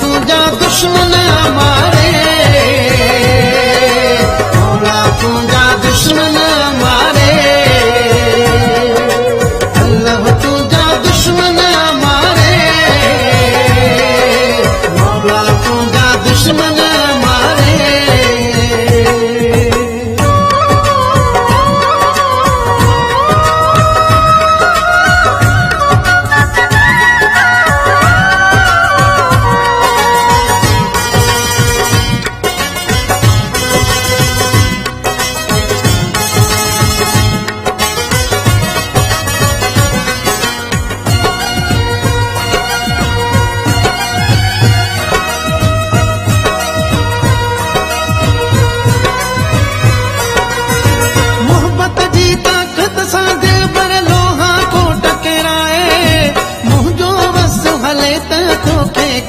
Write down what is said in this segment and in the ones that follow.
तुझा दुश्मन मारे, मौला तुझा दुश्मन मारे, अल्लाह तुझा दुश्मन मारे, मौला तुझा दुश्मन मारे।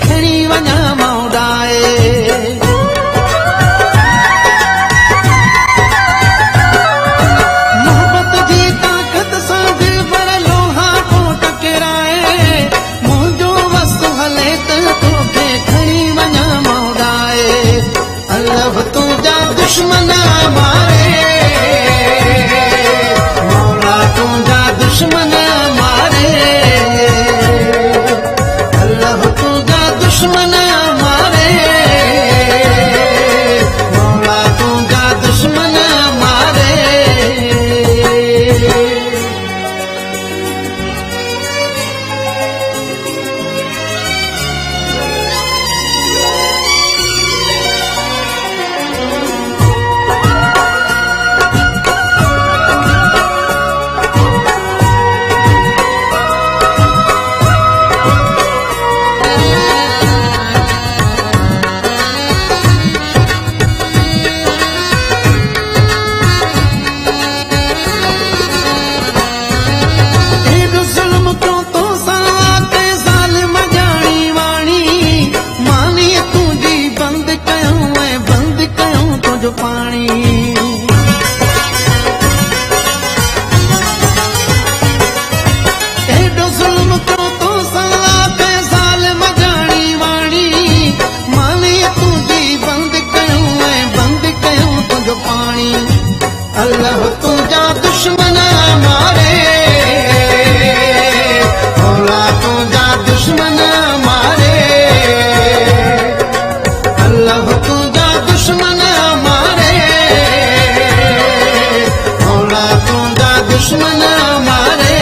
खणी वञा मौडाए, मोहब्बत जी ताक़त सां दिल पर लोहा को टकराए, मुंहिंजो वस हले त तोखे खणी वञा मौडाए, अल्लाह तुंहिंजा दुश्मन मारे, मौला तुंहिंजा दुश्मन मारे, दुश्मन मारे, मौला तुझा दुश्मन मारे। पानी एडो ज़ुल्म क्यों तो साथ साल मजाणी वाणी, माने तुझी बंद कयूं तुझो पानी, अल्लाह तुझा दुश्मन मारे, मौला तुझा दुश्मन मारे, अल्लाह तुझा दुश्मन दुश्मन मारे।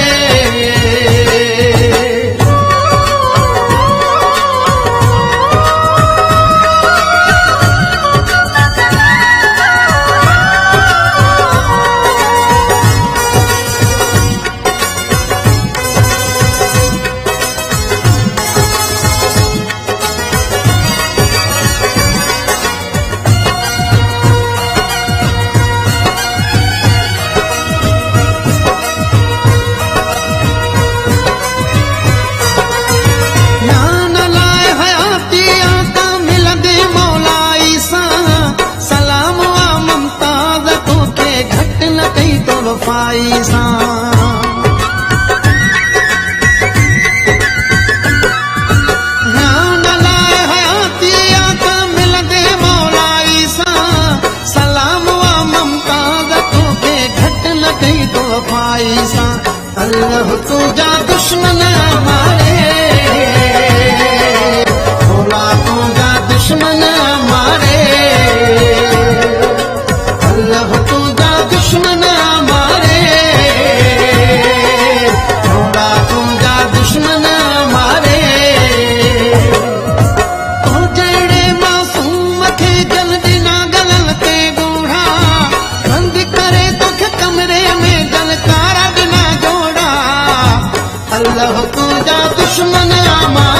फाइसा ध्यान लाए हयाती आका मिलंदे मौलाई सां, सलाम वा ममताज़ तोखे घटि न कई तो फाइसा, अल्लाह तुझा दुश्मन मारे, मौला तुझा दुश्मन मारे, अल्लाह तुझा दुश्मन मारे, मौला तुझा दुश्मन मारे। तो जहिड़े मासूम खे जल्दी ना गलनि ते ॻोढ़ा, बंदि करे तोखे कमरे में दलकारा बिना जोड़ा, अल्लाह तुझा दुश्मन मारे।